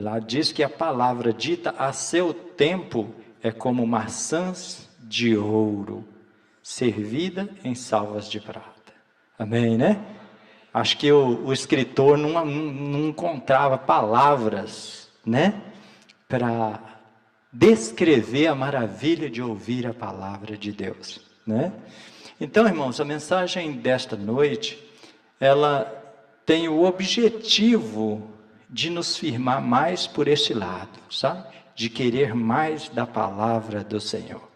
Lá diz que a palavra dita a seu tempo é como maçãs de ouro, servida em salvas de prata. Amém, né? Acho que o escritor não encontrava palavras, né, para descrever a maravilha de ouvir a palavra de Deus, né? Então, irmãos, a mensagem desta noite, ela tem o objetivo de nos firmar mais por esse lado, sabe? De querer mais da palavra do Senhor.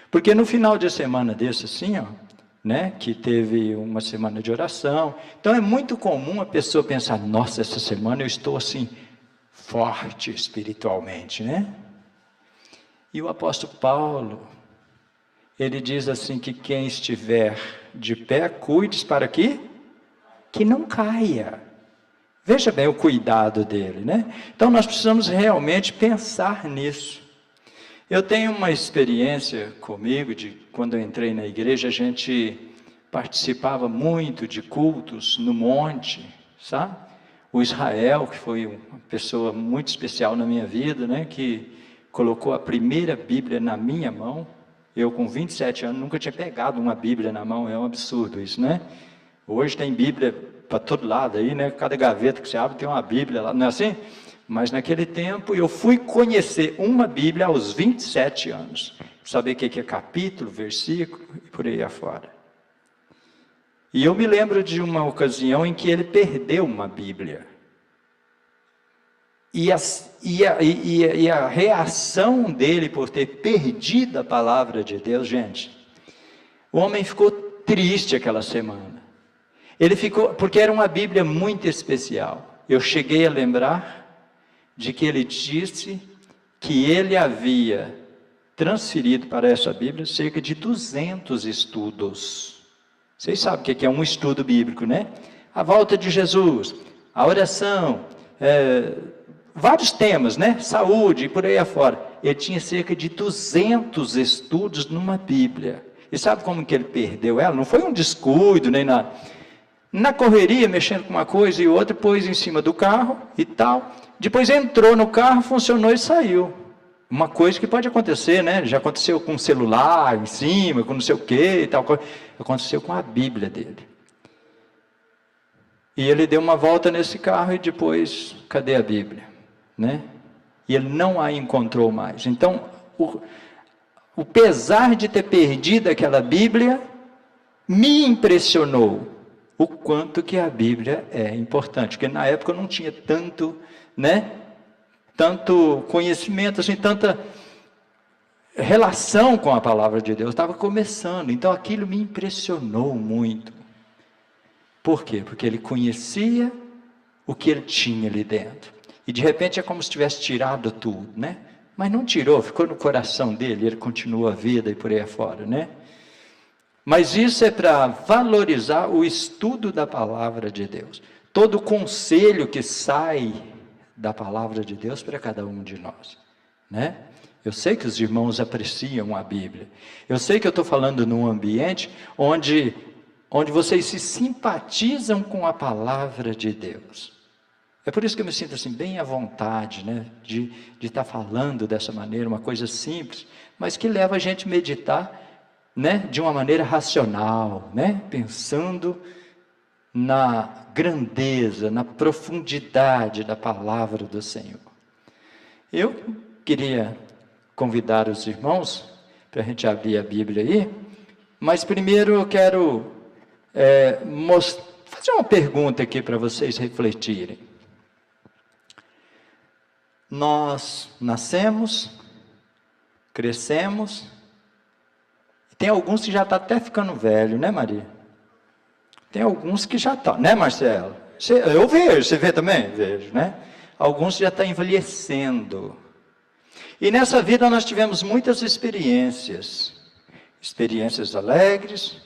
Porque no final de semana desse assim, ó, né, que teve uma semana de oração, então é muito comum a pessoa pensar, nossa, essa semana eu estou assim, forte espiritualmente, né? E o apóstolo Paulo, ele diz assim que quem estiver de pé, cuide para que não caia. Veja bem o cuidado dele, né? Então nós precisamos realmente pensar nisso. Eu tenho uma experiência comigo, de quando eu entrei na igreja, a gente participava muito de cultos no monte, sabe? O Israel, que foi uma pessoa muito especial na minha vida, né? Que colocou a primeira Bíblia na minha mão. Eu com 27 anos nunca tinha pegado uma Bíblia na mão, é um absurdo isso, né? Hoje tem Bíblia para todo lado aí, né? Cada gaveta que você abre tem uma Bíblia lá, não é assim? Mas naquele tempo eu fui conhecer uma Bíblia aos 27 anos. Saber o que é capítulo, versículo e por aí afora. E eu me lembro de uma ocasião em que ele perdeu uma Bíblia. E a reação dele por ter perdido a palavra de Deus, gente, o homem ficou triste aquela semana. Ele ficou, porque era uma Bíblia muito especial. Eu cheguei a lembrar de que ele disse que ele havia transferido para essa Bíblia cerca de 200 estudos. Vocês sabem o que é um estudo bíblico, né? A volta de Jesus, a oração, vários temas, né? Saúde e por aí afora. Ele tinha cerca de 200 estudos numa Bíblia. E sabe como que ele perdeu ela? Não foi um descuido, nem nada. Na correria, mexendo com uma coisa e outra, pôs em cima do carro e tal. Depois entrou no carro, funcionou e saiu. Uma coisa que pode acontecer, né? Já aconteceu com o celular em cima, com não sei o que e tal. Aconteceu com a Bíblia dele. E ele deu uma volta nesse carro e depois, cadê a Bíblia? Né? E ele não a encontrou mais. Então, o pesar de ter perdido aquela Bíblia, me impressionou. O quanto que a Bíblia é importante, porque na época eu não tinha tanto, né, tanto conhecimento, assim, tanta relação com a palavra de Deus, estava começando, então aquilo me impressionou muito. Por quê? Porque ele conhecia o que ele tinha ali dentro, e de repente é como se tivesse tirado tudo, né, mas não tirou, ficou no coração dele, ele continua a vida e por aí afora, né. Mas isso é para valorizar o estudo da palavra de Deus. Todo o conselho que sai da palavra de Deus para cada um de nós, né? Eu sei que os irmãos apreciam a Bíblia. Eu sei que eu estou falando num ambiente onde vocês se simpatizam com a palavra de Deus. É por isso que eu me sinto assim bem à vontade, né? De estar falando dessa maneira, uma coisa simples, mas que leva a gente a meditar, né, de uma maneira racional, né, pensando na grandeza, na profundidade da palavra do Senhor. Eu queria convidar os irmãos para a gente abrir a Bíblia aí, mas primeiro eu quero fazer uma pergunta aqui para vocês refletirem. Nós nascemos, crescemos. Tem alguns que já estão até ficando velho, né, Maria? Tem alguns que já estão, né, Marcelo? Eu vejo, você vê também? Vejo, né? Alguns já estão envelhecendo. E nessa vida nós tivemos muitas experiências. Experiências alegres,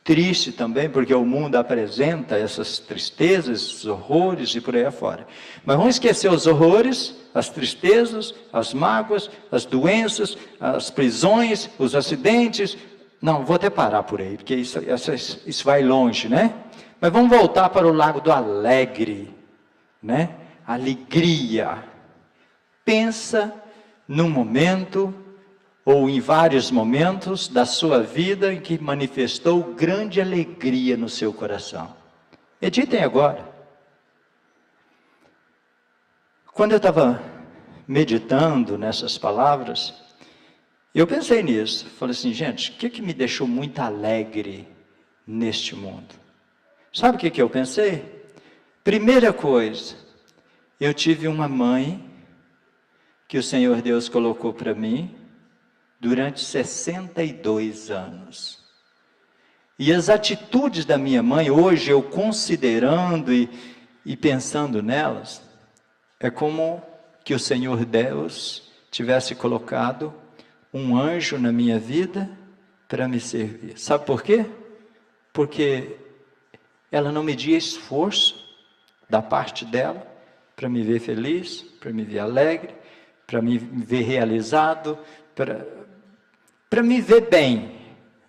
tristes também, porque o mundo apresenta essas tristezas, esses horrores e por aí afora. Mas vamos esquecer os horrores, as tristezas, as mágoas, as doenças, as prisões, os acidentes. Não, vou até parar por aí, porque isso vai longe, né? Mas vamos voltar para o lado do alegre, né? Alegria. Pensa num momento, ou em vários momentos da sua vida em que manifestou grande alegria no seu coração. Meditem agora. Quando eu estava meditando nessas palavras, eu pensei nisso. Falei assim, gente, o que me deixou muito alegre neste mundo? Sabe o que eu pensei? Primeira coisa, eu tive uma mãe que o Senhor Deus colocou para mim durante 62 anos. E as atitudes da minha mãe, hoje eu considerando e pensando nelas, é como que o Senhor Deus tivesse colocado um anjo na minha vida para me servir. Sabe por quê? Porque ela não media esforço da parte dela para me ver feliz, para me ver alegre, para me ver realizado, para me ver bem.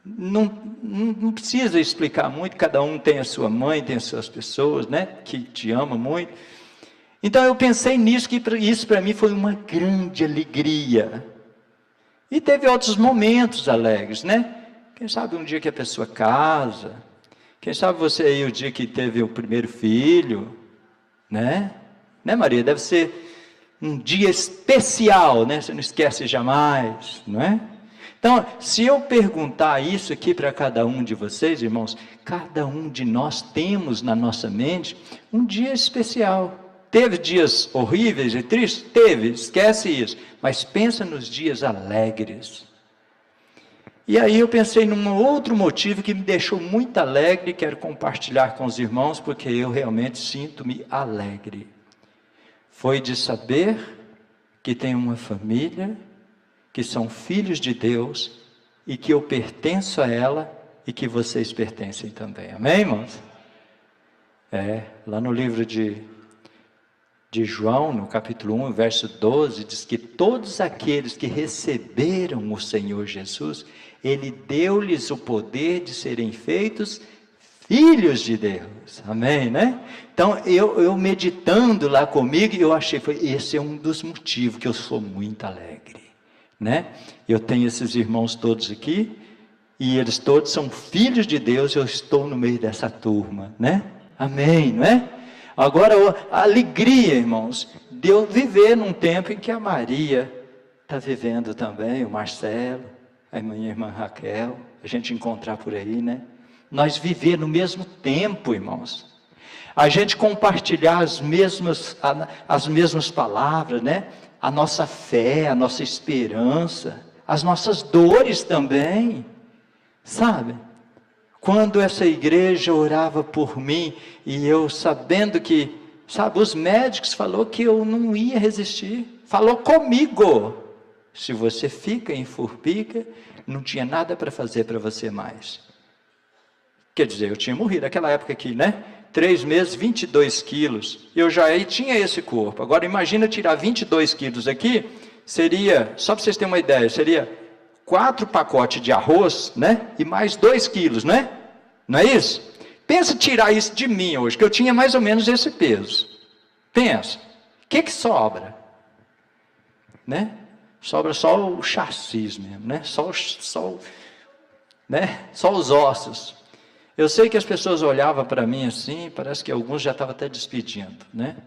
Não precisa explicar muito, cada um tem a sua mãe, tem as suas pessoas, né, que te amam muito. Então eu pensei nisso, que isso para mim foi uma grande alegria. E teve outros momentos alegres, né? Quem sabe um dia que a pessoa casa, quem sabe você aí o dia que teve o primeiro filho, né? Né, Maria? Deve ser um dia especial, né? Você não esquece jamais, não é? Então, se eu perguntar isso aqui para cada um de vocês, irmãos, cada um de nós temos na nossa mente um dia especial. Teve dias horríveis e tristes? Teve, esquece isso. Mas pensa nos dias alegres. E aí eu pensei num outro motivo que me deixou muito alegre, quero compartilhar com os irmãos, porque eu realmente sinto-me alegre. Foi de saber que tenho uma família, que são filhos de Deus, e que eu pertenço a ela, e que vocês pertencem também. Amém, irmãos? Lá no livro de João, no capítulo 1, verso 12, diz que todos aqueles que receberam o Senhor Jesus, Ele deu-lhes o poder de serem feitos filhos de Deus. Amém, né? Então, eu meditando lá comigo, eu achei, esse é um dos motivos que eu sou muito alegre, né? Eu tenho esses irmãos todos aqui, e eles todos são filhos de Deus, eu estou no meio dessa turma, né? Amém, não é? Agora, a alegria, irmãos, de eu viver num tempo em que a Maria está vivendo também, o Marcelo, a minha irmã Raquel, a gente encontrar por aí, né? Nós viver no mesmo tempo, irmãos. A gente compartilhar as mesmas palavras, né? A nossa fé, a nossa esperança, as nossas dores também, sabe? Quando essa igreja orava por mim, e eu sabendo que, sabe, os médicos falaram que eu não ia resistir, falou comigo, se você fica em Forpica, não tinha nada para fazer para você mais. Quer dizer, eu tinha morrido naquela época aqui, né? 3 meses, 22 quilos, eu já tinha esse corpo. Agora imagina tirar 22 quilos aqui, seria, só para vocês terem uma ideia, seria 4 pacotes de arroz, né? E mais 2 quilos, né? Não é isso? Pensa tirar isso de mim hoje, que eu tinha mais ou menos esse peso. Pensa, o que sobra? Né? Sobra só o chassis mesmo, né? Só os ossos. Eu sei que as pessoas olhavam para mim assim, parece que alguns já estavam até despedindo, né?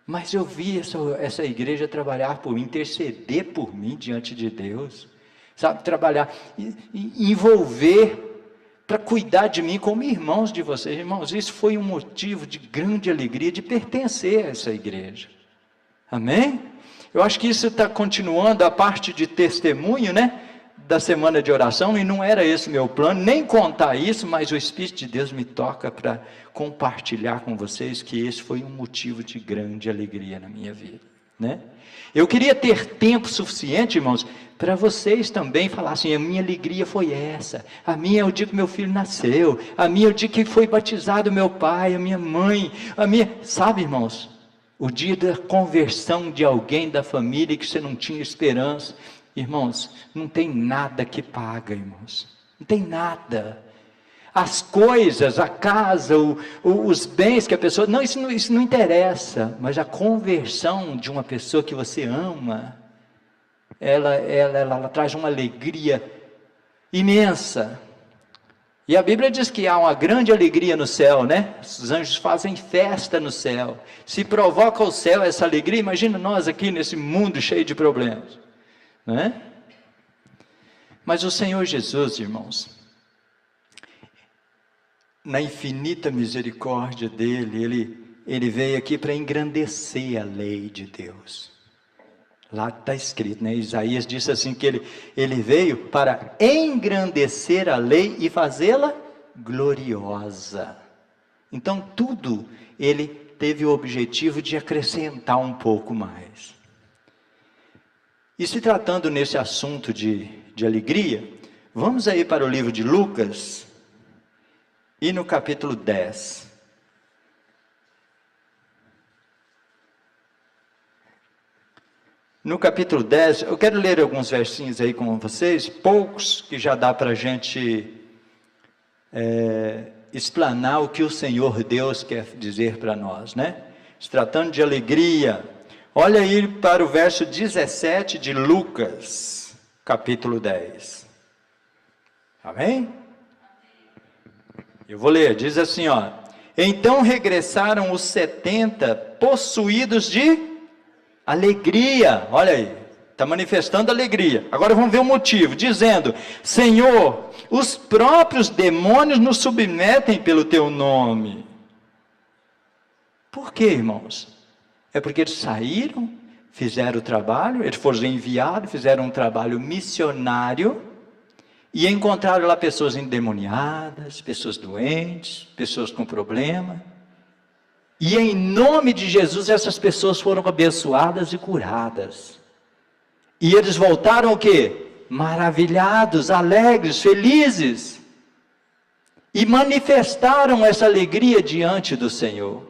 Mas eu vi essa igreja trabalhar por mim, interceder por mim diante de Deus. Sabe, trabalhar, envolver, para cuidar de mim como irmãos de vocês. Irmãos, isso foi um motivo de grande alegria, de pertencer a essa igreja. Amém? Eu acho que isso está continuando a parte de testemunho, né? Da semana de oração, e não era esse meu plano, nem contar isso, mas o Espírito de Deus me toca para compartilhar com vocês que esse foi um motivo de grande alegria na minha vida, né? Eu queria ter tempo suficiente, irmãos, para vocês também falar assim, a minha alegria foi essa, a minha é o dia que meu filho nasceu, a minha é o dia que foi batizado meu pai, a minha mãe, sabe, irmãos, o dia da conversão de alguém da família que você não tinha esperança. Irmãos, não tem nada que paga, irmãos, não tem nada. as coisas, a casa, os bens que a pessoa... Não, isso não interessa, mas a conversão de uma pessoa que você ama, ela traz uma alegria imensa. E a Bíblia diz que há uma grande alegria no céu, né? Os anjos fazem festa no céu. Se provoca o céu essa alegria, imagina nós aqui nesse mundo cheio de problemas, né? Mas o Senhor Jesus, irmãos, na infinita misericórdia dele, ele veio aqui para engrandecer a lei de Deus. Lá está escrito, né? Isaías disse assim que ele veio para engrandecer a lei e fazê-la gloriosa. Então tudo ele teve o objetivo de acrescentar um pouco mais. E se tratando nesse assunto de alegria, vamos aí para o livro de Lucas, e no capítulo 10. No capítulo 10, eu quero ler alguns versinhos aí com vocês, poucos, que já dá para a gente explanar o que o Senhor Deus quer dizer para nós, né? Se tratando de alegria, olha aí para o verso 17 de Lucas, capítulo 10. Amém? Eu vou ler, diz assim, ó: então regressaram os 70 possuídos de alegria. Olha aí, está manifestando alegria. Agora vamos ver o motivo, dizendo: Senhor, os próprios demônios nos submetem pelo teu nome. Por quê, irmãos? É porque eles saíram, fizeram o trabalho, eles foram enviados, fizeram um trabalho missionário, e encontraram lá pessoas endemoniadas, pessoas doentes, pessoas com problema. E em nome de Jesus, essas pessoas foram abençoadas e curadas. E eles voltaram o quê? Maravilhados, alegres, felizes. E manifestaram essa alegria diante do Senhor.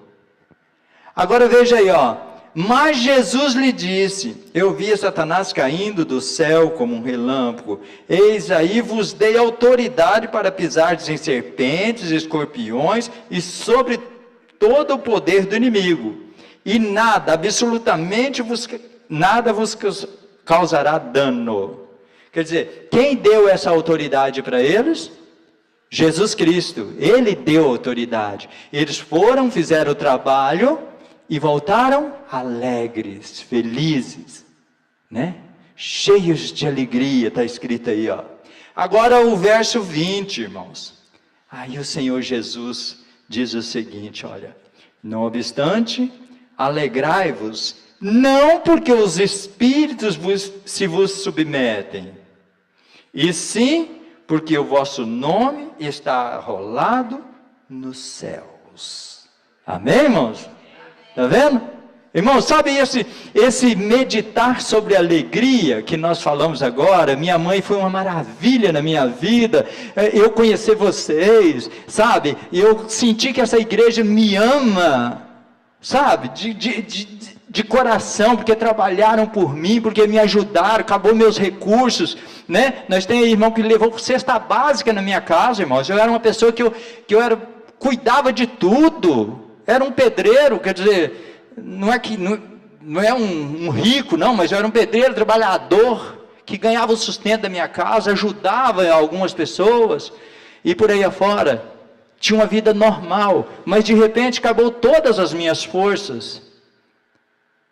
Agora veja aí, ó. Mas Jesus lhe disse: eu vi Satanás caindo do céu como um relâmpago. Eis aí vos dei autoridade para pisardes em serpentes, escorpiões e sobre todo o poder do inimigo, e nada, absolutamente nada vos causará dano. Quer dizer, quem deu essa autoridade para eles? Jesus Cristo. Ele deu autoridade. Eles foram, fizeram o trabalho e voltaram alegres, felizes, né? Cheios de alegria, está escrito aí, ó. Agora o verso 20, irmãos. Aí o Senhor Jesus diz o seguinte, olha: não obstante, alegrai-vos, não porque os espíritos se vos submetem, e sim porque o vosso nome está arrolado nos céus. Amém, irmãos? Está vendo? Irmãos, sabe esse meditar sobre alegria que nós falamos agora? Minha mãe foi uma maravilha na minha vida, eu conhecer vocês, sabe? Eu senti que essa igreja me ama, sabe? De coração, porque trabalharam por mim, porque me ajudaram, acabou meus recursos, né? Nós temos irmão que levou cesta básica na minha casa, irmãos. Eu era uma pessoa que eu cuidava de tudo, era um pedreiro, quer dizer... Não é um rico, não, mas eu era um pedreiro, trabalhador, que ganhava o sustento da minha casa, ajudava algumas pessoas, e por aí afora, tinha uma vida normal, mas de repente acabou todas as minhas forças,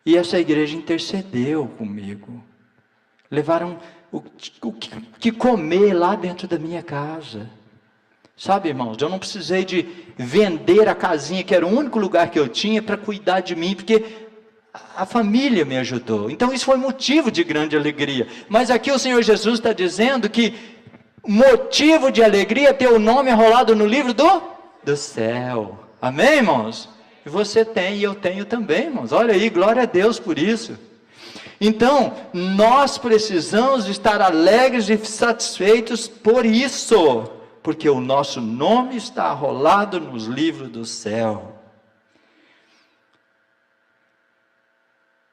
e essa igreja intercedeu comigo, levaram o que comer lá dentro da minha casa. Sabe, irmãos, eu não precisei de vender a casinha, que era o único lugar que eu tinha, para cuidar de mim, porque a família me ajudou. Então isso foi motivo de grande alegria. Mas aqui o Senhor Jesus está dizendo que motivo de alegria é ter o nome arrolado no livro do céu. Amém, irmãos? E você tem, e eu tenho também, irmãos. Olha aí, glória a Deus por isso. Então, nós precisamos estar alegres e satisfeitos por isso, porque o nosso nome está arrolado nos livros do céu.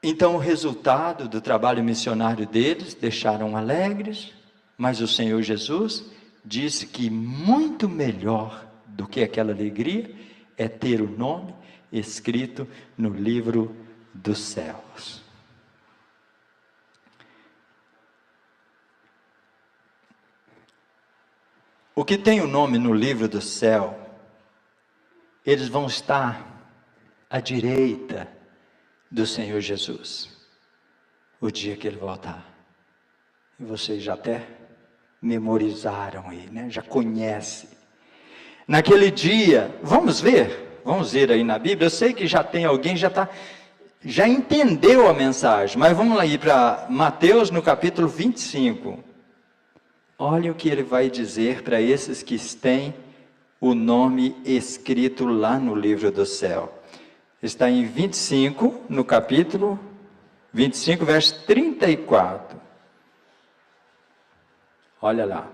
Então, o resultado do trabalho missionário deles, deixaram alegres, mas o Senhor Jesus disse que muito melhor do que aquela alegria é ter o nome escrito no livro dos céus. O que tem o nome no livro do céu, eles vão estar à direita do Senhor Jesus, o dia que Ele voltar. E vocês já até memorizaram aí, né? Já conhecem. Naquele dia, vamos ver aí na Bíblia. Eu sei que já tem alguém, já entendeu a mensagem, mas vamos lá ir para Mateus no capítulo 25. Olha o que ele vai dizer para esses que têm o nome escrito lá no livro do céu. Está em 25, no capítulo 25, verso 34. Olha lá.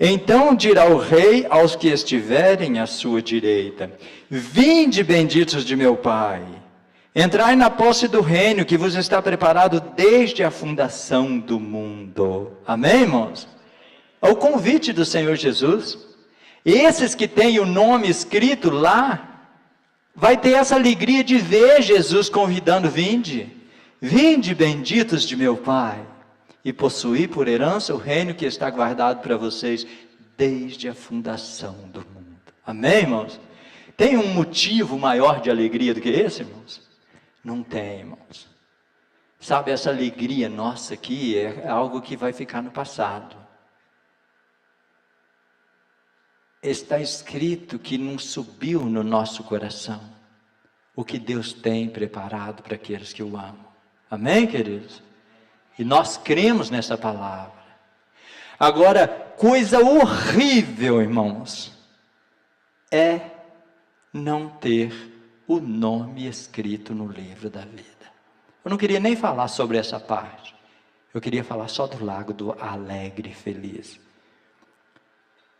Então dirá o rei aos que estiverem à sua direita: vinde, benditos de meu Pai, entrai na posse do reino que vos está preparado desde a fundação do mundo. Amém, irmãos? É o convite do Senhor Jesus. Esses que têm o nome escrito lá, vai ter essa alegria de ver Jesus convidando: vinde, vinde, benditos de meu Pai, e possuir por herança o reino que está guardado para vocês desde a fundação do mundo. Amém, irmãos? Tem um motivo maior de alegria do que esse, irmãos? Não tem, irmãos. Sabe, essa alegria nossa aqui é algo que vai ficar no passado. Está escrito que não subiu no nosso coração o que Deus tem preparado para aqueles que o amam. Amém, queridos? E nós cremos nessa palavra. Agora, coisa horrível, irmãos, é não ter o nome escrito no livro da vida. Eu não queria nem falar sobre essa parte. Eu queria falar só do lago do alegre e feliz.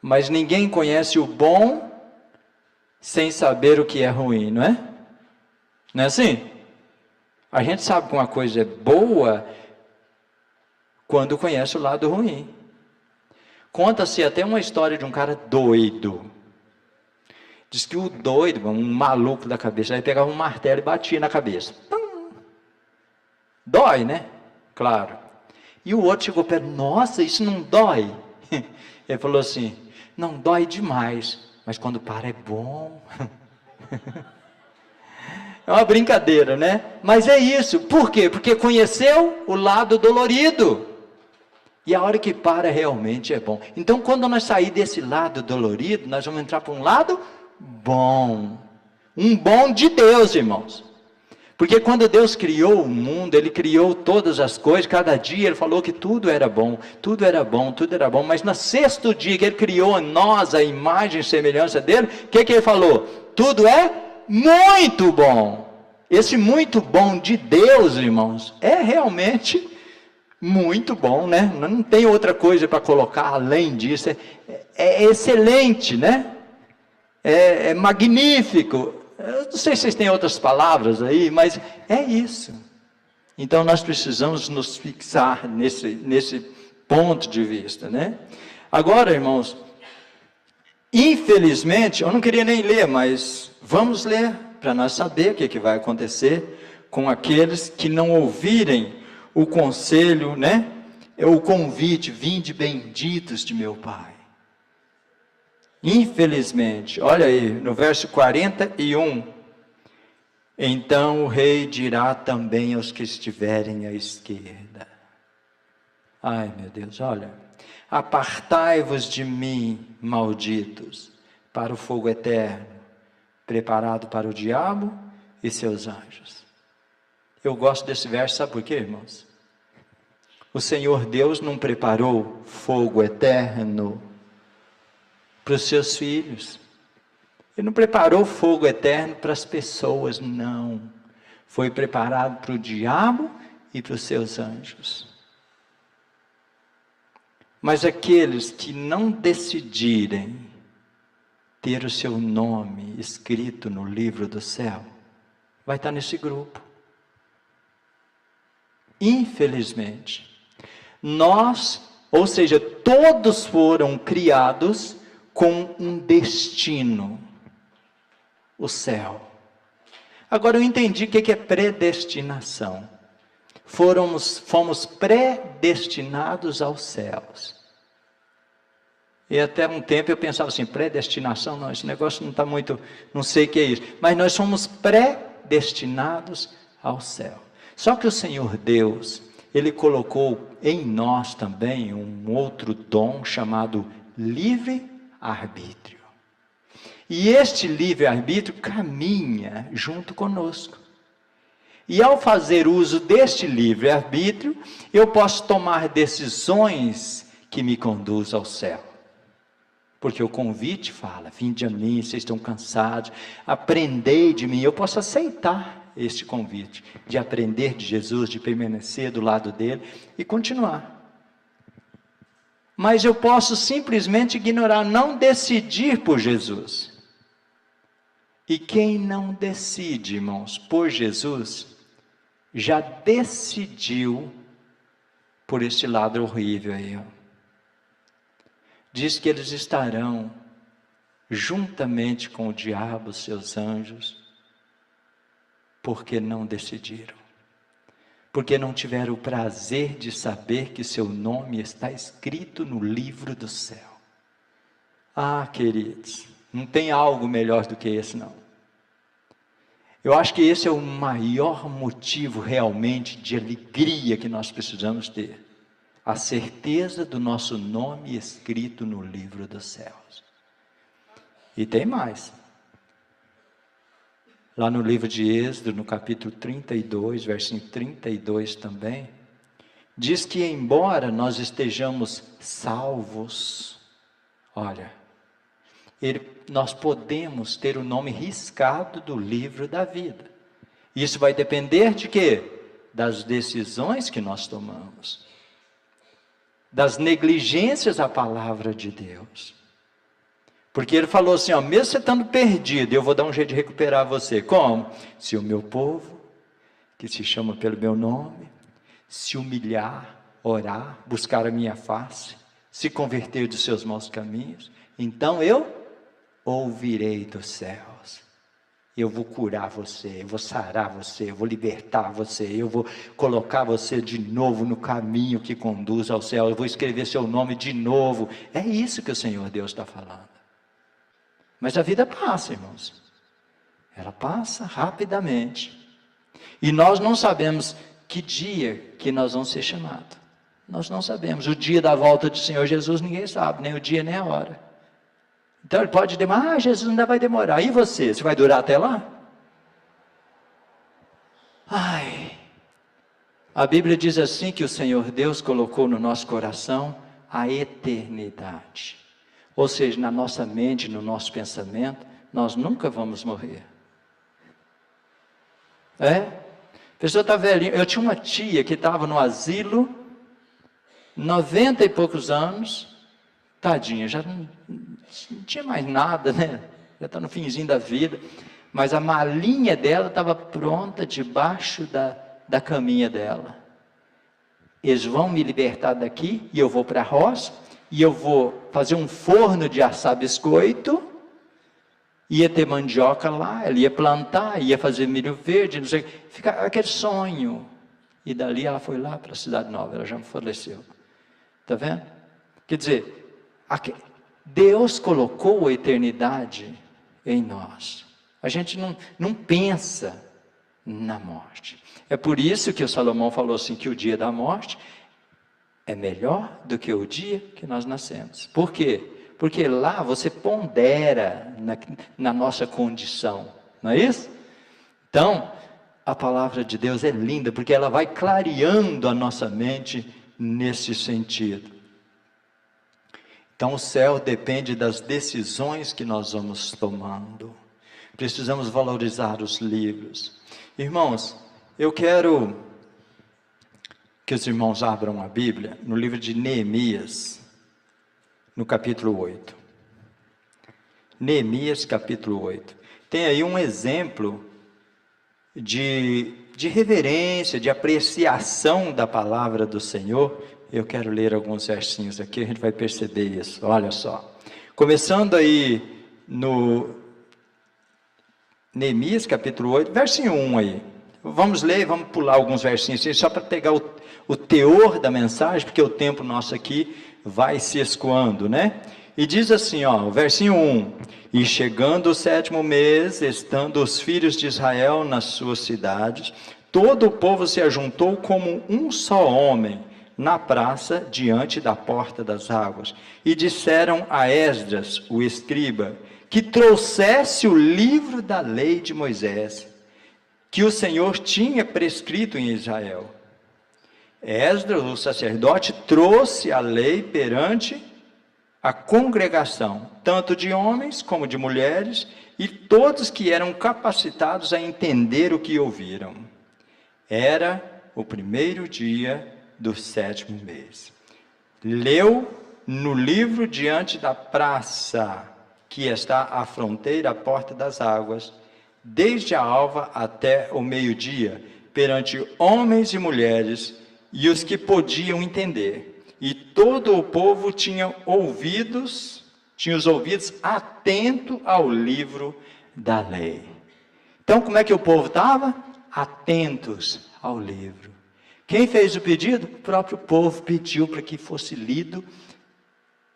Mas ninguém conhece o bom sem saber o que é ruim, não é? Não é assim? A gente sabe que uma coisa é boa quando conhece o lado ruim. Conta-se até uma história de um cara doido. Diz que o doido, um maluco da cabeça, aí pegava um martelo e batia na cabeça. Pum! Dói, né? Claro. E o outro chegou perto: nossa, isso não dói? Ele falou assim: não dói demais, mas quando para é bom. É uma brincadeira, né? Mas é isso. Por quê? Porque conheceu o lado dolorido. E a hora que para realmente é bom. Então, quando nós sair desse lado dolorido, nós vamos entrar para um lado bom. Um bom de Deus, irmãos. Porque quando Deus criou o mundo, Ele criou todas as coisas, cada dia Ele falou que tudo era bom, tudo era bom, tudo era bom. Mas no sexto dia que Ele criou em nós a imagem e semelhança dEle, o que Ele falou? Tudo é muito bom. Esse muito bom de Deus, irmãos, é realmente muito bom, né? Não tem outra coisa para colocar além disso. É excelente, né? É magnífico. Eu não sei se vocês têm outras palavras aí, mas é isso. Então nós precisamos nos fixar nesse ponto de vista, né? Agora, irmãos, infelizmente, eu não queria nem ler, mas vamos ler para nós saber o que vai acontecer com aqueles que não ouvirem o conselho, né? O convite: vinde, benditos de meu Pai. Infelizmente, olha aí, no verso 41, então o rei dirá também aos que estiverem à esquerda: ai meu Deus, olha, apartai-vos de mim, malditos, para o fogo eterno, preparado para o diabo e seus anjos. Eu gosto desse verso, sabe por quê, irmãos? O Senhor Deus não preparou fogo eterno para os seus filhos. Ele não preparou fogo eterno para as pessoas, não. Foi preparado para o diabo e para os seus anjos. Mas aqueles que não decidirem ter o seu nome escrito no livro do céu, vai estar nesse grupo. Infelizmente, nós Ou seja, todos foram criados com um destino, o céu. Agora eu entendi o que é predestinação. Fomos predestinados aos céus. E até um tempo eu pensava assim, predestinação, não, esse negócio não está muito, não sei o que é isso. Mas nós somos predestinados ao céu. Só que o Senhor Deus, Ele colocou em nós também um outro dom chamado livre-arbítrio. E este livre-arbítrio caminha junto conosco. E ao fazer uso deste livre-arbítrio, eu posso tomar decisões que me conduzam ao céu. Porque o convite fala, vinde a mim, vocês estão cansados, aprendei de mim. Eu posso aceitar este convite, de aprender de Jesus, de permanecer do lado dele e continuar. Mas eu posso simplesmente ignorar, não decidir por Jesus. E quem não decide, irmãos, por Jesus, já decidiu por este lado horrível aí, ó. Diz que eles estarão juntamente com o diabo, seus anjos, porque não decidiram. Porque não tiveram o prazer de saber que seu nome está escrito no livro do céu. Ah, queridos, não tem algo melhor do que esse não. Eu acho que esse é o maior motivo realmente de alegria que nós precisamos ter. A certeza do nosso nome escrito no livro dos céus. E tem mais. Lá no livro de Êxodo, no capítulo 32, versículo 32 também, diz que embora nós estejamos salvos, olha, nós podemos ter o nome riscado do livro da vida. Isso vai depender de quê? Das decisões que nós tomamos. Das negligências à palavra de Deus. Porque ele falou assim, ó, mesmo você estando perdido, eu vou dar um jeito de recuperar você. Como? Se o meu povo, que se chama pelo meu nome, se humilhar, orar, buscar a minha face, se converter dos seus maus caminhos, então eu ouvirei dos céus. Eu vou curar você, eu vou sarar você, eu vou libertar você, eu vou colocar você de novo no caminho que conduz ao céu, eu vou escrever seu nome de novo. É isso que o Senhor Deus está falando. Mas a vida passa, irmãos. Ela passa rapidamente. E nós não sabemos que dia que nós vamos ser chamados. Nós não sabemos. O dia da volta do Senhor Jesus ninguém sabe, nem o dia nem a hora. Então ele pode demorar, Jesus ainda vai demorar. E você? Você vai durar até lá? Ai, a Bíblia diz assim que o Senhor Deus colocou no nosso coração a eternidade. Ou seja, na nossa mente, no nosso pensamento, nós nunca vamos morrer. A pessoa está velhinha. Eu tinha uma tia que estava no asilo, 90 e poucos anos, tadinha, já não tinha mais nada, né? Já está no finzinho da vida. Mas a malinha dela estava pronta debaixo da caminha dela. Eles vão me libertar daqui e eu vou para a roça e eu vou fazer um forno de assar biscoito. Ia ter mandioca lá, ela ia plantar, ia fazer milho verde, não sei, fica aquele sonho. E dali ela foi lá para a Cidade Nova, ela já faleceu. Está vendo? Quer dizer, Deus colocou a eternidade em nós. A gente não pensa na morte. É por isso que o Salomão falou assim, que o dia da morte é melhor do que o dia que nós nascemos. Por quê? Porque lá você pondera na nossa condição, não é isso? Então, a palavra de Deus é linda, porque ela vai clareando a nossa mente nesse sentido. Então o céu depende das decisões que nós vamos tomando. Precisamos valorizar os livros. Irmãos, eu quero que os irmãos abram a Bíblia no livro de Neemias, no capítulo 8. Neemias capítulo 8. Tem aí um exemplo de reverência, de apreciação da palavra do Senhor Eu quero ler alguns versinhos aqui, a gente vai perceber isso. Olha só. Começando aí no Neemias, capítulo 8, versinho 1 aí. Vamos ler, vamos pular alguns versinhos, só para pegar o teor da mensagem, porque o tempo nosso aqui vai se escoando, né? E diz assim, ó, o versinho 1: E chegando o 7º mês, estando os filhos de Israel nas suas cidades, todo o povo se ajuntou como um só homem, na praça, diante da porta das águas. E disseram a Esdras, o escriba, que trouxesse o livro da lei de Moisés, que o Senhor tinha prescrito em Israel. Esdras, o sacerdote, trouxe a lei perante a congregação, tanto de homens como de mulheres, e todos que eram capacitados a entender o que ouviram. Era o 1º dia do 7º mês. Leu no livro diante da praça, que está à fronteira, à porta das águas, desde a alva até o meio-dia, perante homens e mulheres, e os que podiam entender. E todo o povo tinha os ouvidos atentos ao livro da lei. Então, como é que o povo estava? Atentos ao livro. Quem fez o pedido? O próprio povo pediu para que fosse lido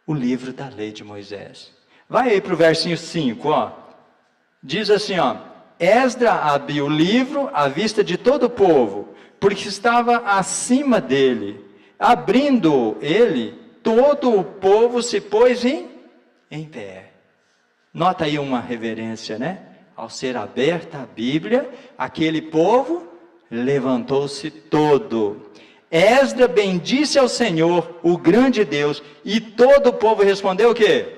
o livro da lei de Moisés. Vai aí para o versinho 5, ó. Diz assim, ó: Esdras abriu o livro à vista de todo o povo, porque estava acima dele. Abrindo ele, todo o povo se pôs em pé. Nota aí uma reverência, né? Ao ser aberta a Bíblia, aquele povo levantou-se todo. Esdras bendisse ao Senhor, o grande Deus, e todo o povo respondeu o quê?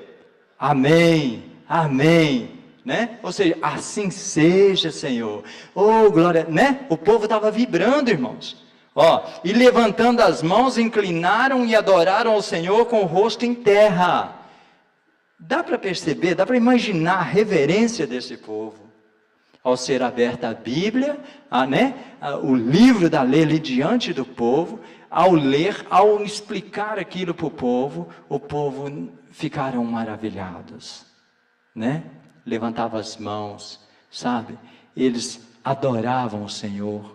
Amém, amém, né? Ou seja, assim seja, Senhor. Oh, glória, né? O povo estava vibrando, irmãos. Ó, e levantando as mãos, inclinaram e adoraram ao Senhor com o rosto em terra. Dá para perceber, dá para imaginar a reverência desse povo. Ao ser aberta a Bíblia, o livro da lei ali diante do povo, ao ler, ao explicar aquilo para o povo ficaram maravilhados, né? Levantavam as mãos, sabe? Eles adoravam o Senhor,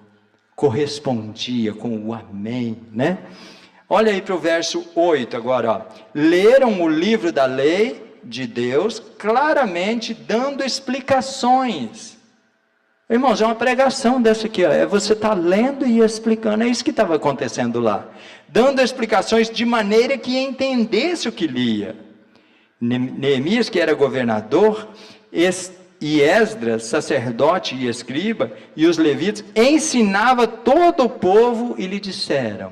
correspondia com o amém, né? Olha aí para o verso 8 agora, ó. Leram o livro da lei de Deus, claramente dando explicações. Irmãos, é uma pregação dessa aqui, ó. É você estar lendo e explicando, é isso que estava acontecendo lá. Dando explicações de maneira que entendesse o que lia. Neemias, que era governador, e Esdras, sacerdote e escriba, e os levitas, ensinava todo o povo e lhe disseram.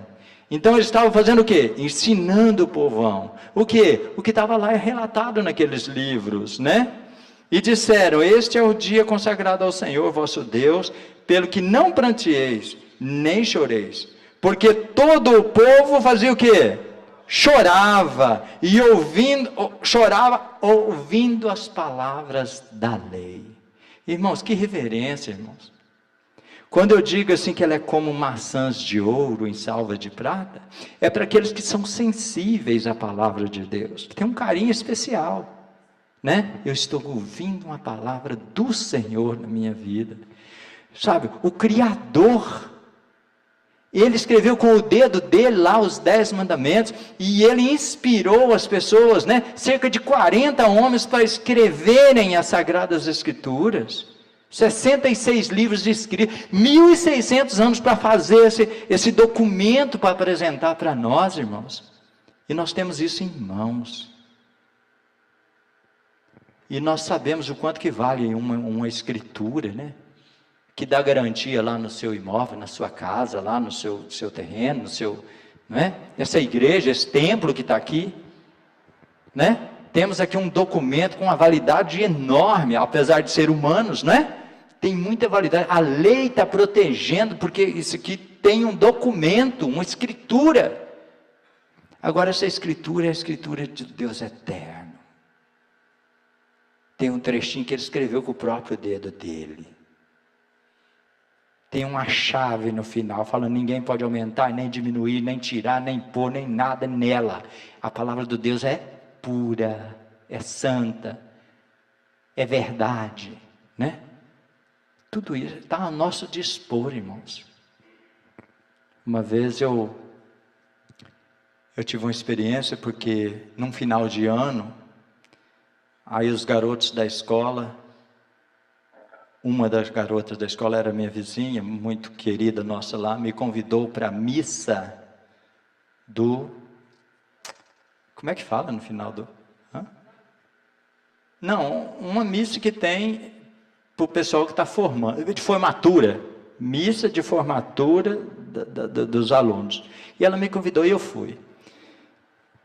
Então eles estavam fazendo o quê? Ensinando o povão. O quê? O que estava lá é relatado naqueles livros, né? E disseram: este é o dia consagrado ao Senhor vosso Deus, pelo que não pranteeis, nem choreis. Porque todo o povo fazia o quê? Chorava ouvindo as palavras da lei. Irmãos, que reverência, irmãos. Quando eu digo assim que ela é como maçãs de ouro em salva de prata, é para aqueles que são sensíveis à palavra de Deus, que tem um carinho especial, né? Eu estou ouvindo uma palavra do Senhor na minha vida, sabe? O Criador, ele escreveu com o dedo dele lá os 10 mandamentos, e ele inspirou as pessoas, né? Cerca de 40 homens para escreverem as Sagradas Escrituras. 66 livros escritos, 1.600 anos para fazer esse documento para apresentar para nós, irmãos. E nós temos isso em mãos. E nós sabemos o quanto que vale uma escritura, né? Que dá garantia lá no seu imóvel, na sua casa, lá no seu terreno, né? Essa igreja, esse templo que está aqui, né? Temos aqui um documento com uma validade enorme, apesar de ser humanos, né? Tem muita validade. A lei está protegendo, porque isso aqui tem um documento, uma escritura. Agora, essa escritura é a escritura de Deus eterno. Tem um trechinho que ele escreveu com o próprio dedo dele. tem uma chave no final, falando ninguém pode aumentar, nem diminuir, nem tirar, nem pôr, nem nada nela. A palavra de Deus é pura, é santa, é verdade, né? Tudo isso está a nosso dispor, irmãos. Uma vez eu tive uma experiência, porque num final de ano, aí os garotos da escola, uma das garotas da escola era minha vizinha, muito querida nossa lá, me convidou para a missa como é que fala no final do... Hã? Não, uma missa que tem para o pessoal que está formando, de formatura, missa de formatura dos alunos. E ela me convidou e eu fui.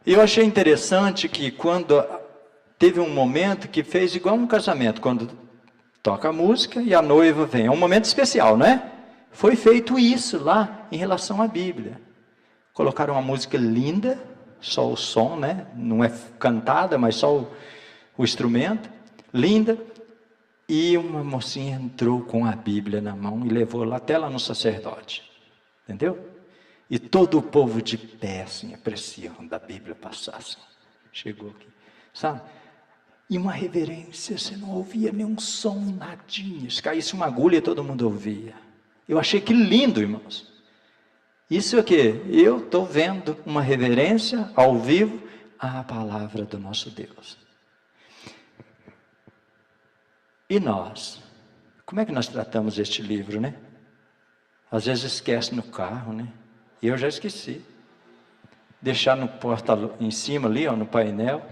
E eu achei interessante que quando teve um momento que fez igual um casamento, quando toca a música e a noiva vem, é um momento especial, não é? Foi feito isso lá em relação à Bíblia. Colocaram uma música linda, só o som, né? Não é cantada, mas só o instrumento, linda. E uma mocinha entrou com a Bíblia na mão e levou lá até lá no sacerdote. Entendeu? E todo o povo de pé, assim, apreciando a Bíblia passar, assim. Chegou aqui, sabe? E uma reverência, você não ouvia nenhum som, nadinha. Se caísse uma agulha, todo mundo ouvia. Eu achei que lindo, irmãos. Isso é o quê? Eu estou vendo uma reverência ao vivo à palavra do nosso Deus. E nós? Como é que nós tratamos este livro, né? Às vezes esquece no carro, né? Eu já esqueci. Deixar no porta em cima ali, ó, no painel.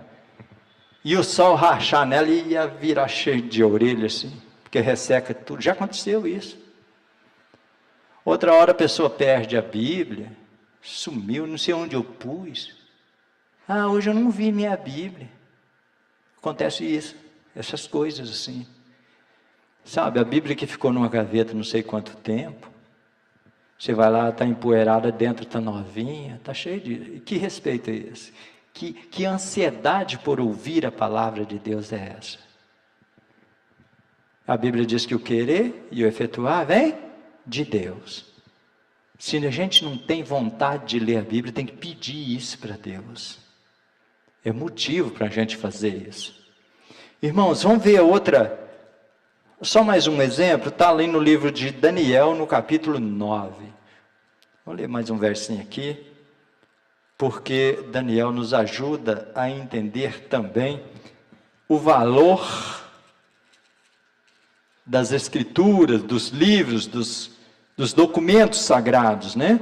E o sol rachar nela e ia virar cheio de orelha, assim. Porque resseca tudo. Já aconteceu isso. Outra hora a pessoa perde a Bíblia. Sumiu, não sei onde eu pus. Ah, hoje eu não vi minha Bíblia. Acontece isso. Essas coisas assim. Sabe, a Bíblia que ficou numa gaveta não sei quanto tempo. Você vai lá, está empoeirada, dentro está novinha, está cheio de... Que respeito é esse? Que ansiedade por ouvir a palavra de Deus é essa? A Bíblia diz que o querer e o efetuar vem de Deus. Se a gente não tem vontade de ler a Bíblia, tem que pedir isso para Deus. É motivo para a gente fazer isso. Irmãos, vamos ver outra... Só mais um exemplo, está ali no livro de Daniel, no capítulo 9. Vou ler mais um versinho aqui, porque Daniel nos ajuda a entender também o valor das escrituras, dos livros, dos documentos sagrados, né?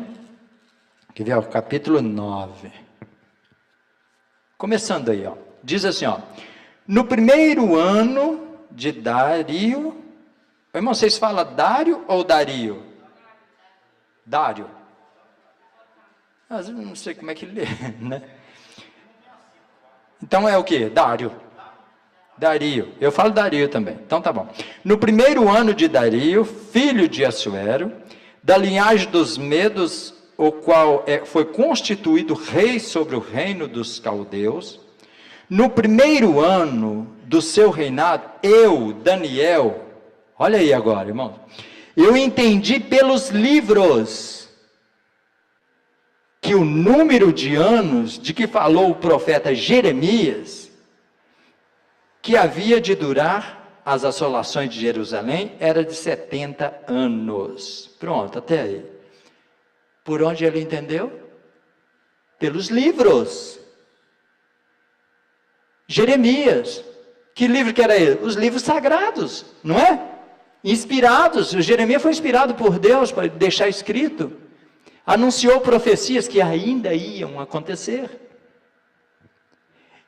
Quer ver, o capítulo 9. Começando aí, ó. Diz assim, ó. No primeiro ano de Dário, irmão, vocês falam Dário ou Dario? Dário. Às vezes não sei como é que lê, né? Então é o que? Dário. Dario. Eu falo Dario também. Então tá bom. No primeiro ano de Dario, filho de Assuero, da linhagem dos Medos, o qual foi constituído rei sobre o reino dos caldeus, no primeiro ano do seu reinado, eu, Daniel, olha aí agora, irmão, eu entendi pelos livros que o número de anos de que falou o profeta Jeremias, que havia de durar as assolações de Jerusalém, era de 70 anos. Pronto, até aí. Por onde ele entendeu? Pelos livros. Jeremias. Que livro que era ele? Os livros sagrados, não é? Inspirados. O Jeremias foi inspirado por Deus para deixar escrito. Anunciou profecias que ainda iam acontecer.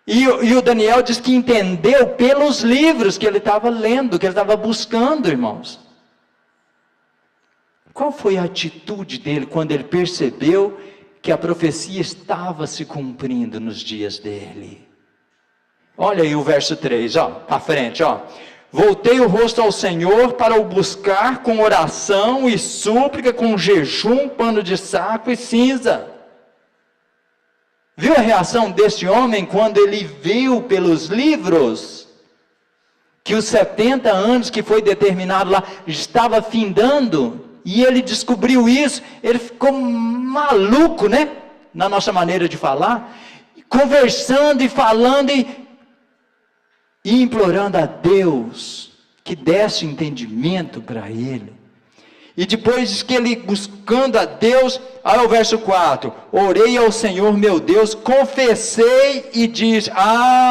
E o Daniel diz que entendeu pelos livros que ele estava lendo, que ele estava buscando, irmãos. Qual foi a atitude dele quando ele percebeu que a profecia estava se cumprindo nos dias dele? Olha aí o verso 3, ó, à frente, ó. Voltei o rosto ao Senhor para o buscar com oração e súplica, com jejum, pano de saco e cinza. Viu a reação desse homem quando ele viu pelos livros que os 70 anos que foi determinado lá estava findando e ele descobriu isso, ele ficou maluco, né? Na nossa maneira de falar, conversando e falando e implorando a Deus que desse entendimento para ele. E depois que ele buscando a Deus, aí o verso 4, orei ao Senhor meu Deus, confessei e disse,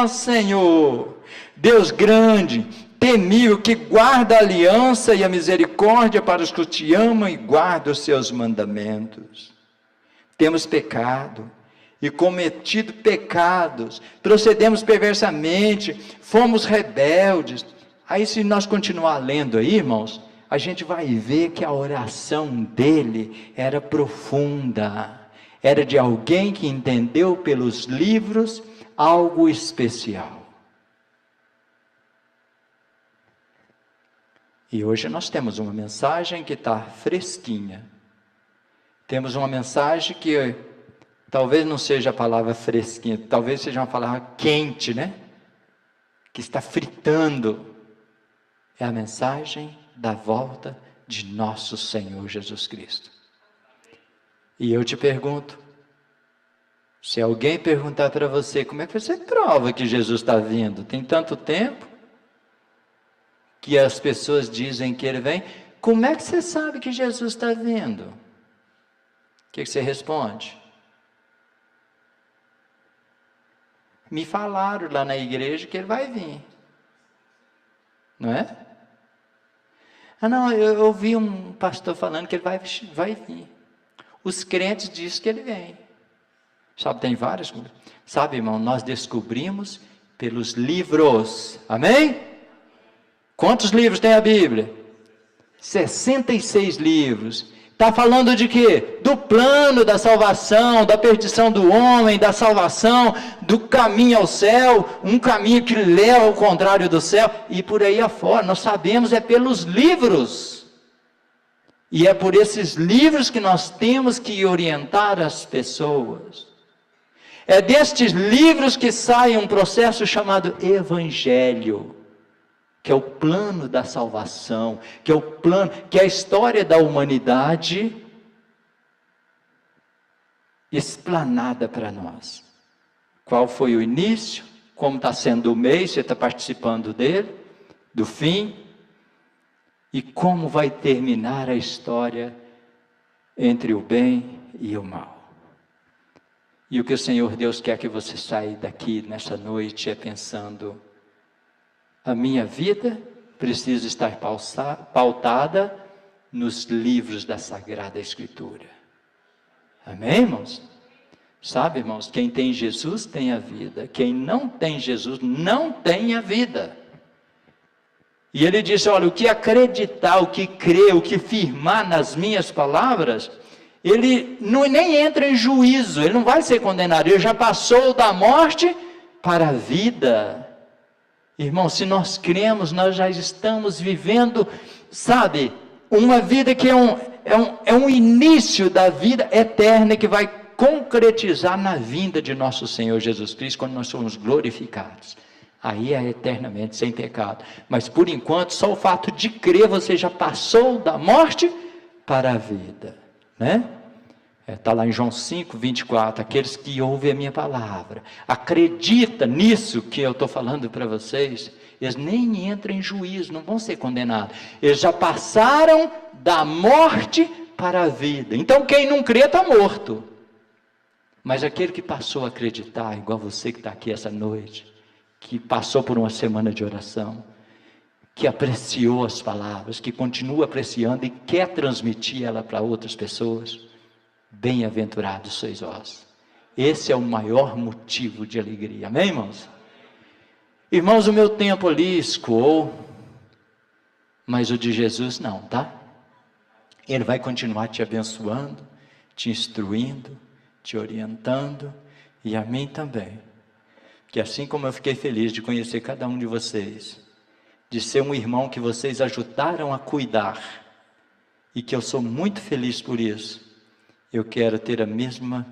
Senhor, Deus grande, temível, que guarda a aliança e a misericórdia para os que te amam e guarda os seus mandamentos. Temos pecado e cometido pecados, procedemos perversamente, fomos rebeldes. Aí se nós continuar lendo aí, irmãos, a gente vai ver que a oração dele era profunda, era de alguém que entendeu pelos livros algo especial. E hoje nós temos uma mensagem que está fresquinha, temos uma mensagem que talvez não seja a palavra fresquinha, talvez seja uma palavra quente, né? Que está fritando, é a mensagem da volta de nosso Senhor Jesus Cristo. E eu te pergunto, se alguém perguntar para você, como é que você prova que Jesus está vindo? Tem tanto tempo que as pessoas dizem que ele vem, como é que você sabe que Jesus está vindo? O que você responde? Me falaram lá na igreja que ele vai vir, não é? Não, eu ouvi um pastor falando que ele vai vir. Os crentes dizem que ele vem. Sabe, tem várias coisas. Sabe, irmão, nós descobrimos pelos livros. Amém? Quantos livros tem a Bíblia? 66 livros. Está falando de quê? Do plano da salvação, da perdição do homem, da salvação, do caminho ao céu, um caminho que leva ao contrário do céu, e por aí afora. Nós sabemos, é pelos livros. E é por esses livros que nós temos que orientar as pessoas. É destes livros que sai um processo chamado Evangelho, que é o plano da salvação, que é o plano, que é a história da humanidade explanada para nós. Qual foi o início, como está sendo o mês, você está participando dele, do fim, e como vai terminar a história entre o bem e o mal. E o que o Senhor Deus quer que você saia daqui nessa noite é pensando, a minha vida precisa estar pautada nos livros da Sagrada Escritura. Amém, irmãos? Sabe, irmãos, quem tem Jesus tem a vida. Quem não tem Jesus não tem a vida. E ele disse, olha, o que acreditar, o que crer, o que firmar nas minhas palavras, ele nem entra em juízo, ele não vai ser condenado. Ele já passou da morte para a vida. Irmão, se nós cremos, nós já estamos vivendo, sabe, uma vida que é um início da vida eterna que vai concretizar na vinda de nosso Senhor Jesus Cristo, quando nós somos glorificados. Aí é eternamente, sem pecado. Mas por enquanto, só o fato de crer, você já passou da morte para a vida, né? Está lá em João 5, 24, aqueles que ouvem a minha palavra, acredita nisso que eu estou falando para vocês, eles nem entram em juízo, não vão ser condenados, eles já passaram da morte para a vida. Então quem não crê está morto, mas aquele que passou a acreditar, igual você que está aqui essa noite, que passou por uma semana de oração, que apreciou as palavras, que continua apreciando e quer transmitir ela para outras pessoas, bem-aventurados sois vós. Esse é o maior motivo de alegria. Amém, irmãos? Irmãos, o meu tempo ali escoou, mas o de Jesus não, tá? Ele vai continuar te abençoando, te instruindo, te orientando, e a mim também. Que assim como eu fiquei feliz de conhecer cada um de vocês, de ser um irmão que vocês ajudaram a cuidar, e que eu sou muito feliz por isso, eu quero ter a mesma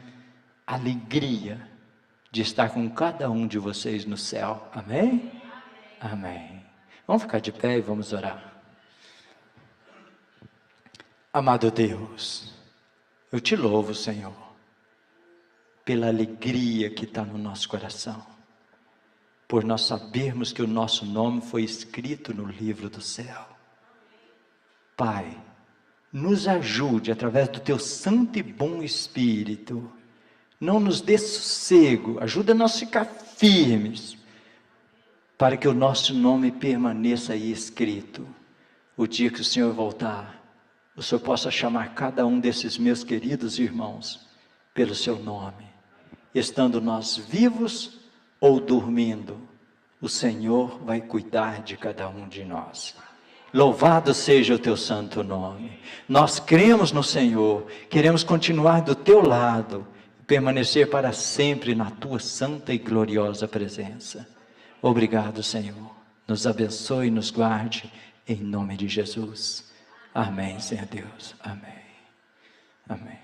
alegria de estar com cada um de vocês no céu. Amém? Amém. Vamos ficar de pé e vamos orar. Amado Deus, eu te louvo, Senhor, pela alegria que está no nosso coração, por nós sabermos que o nosso nome foi escrito no livro do céu. Pai, nos ajude através do teu santo e bom Espírito, não nos dê sossego, ajuda-nos a ficar firmes, para que o nosso nome permaneça aí escrito. O dia que o Senhor voltar, o Senhor possa chamar cada um desses meus queridos irmãos pelo seu nome. Estando nós vivos ou dormindo, o Senhor vai cuidar de cada um de nós. Louvado seja o teu santo nome. Nós cremos no Senhor, queremos continuar do teu lado, permanecer para sempre na tua santa e gloriosa presença. Obrigado, Senhor. Nos abençoe e nos guarde, em nome de Jesus. Amém, Senhor Deus. Amém. Amém.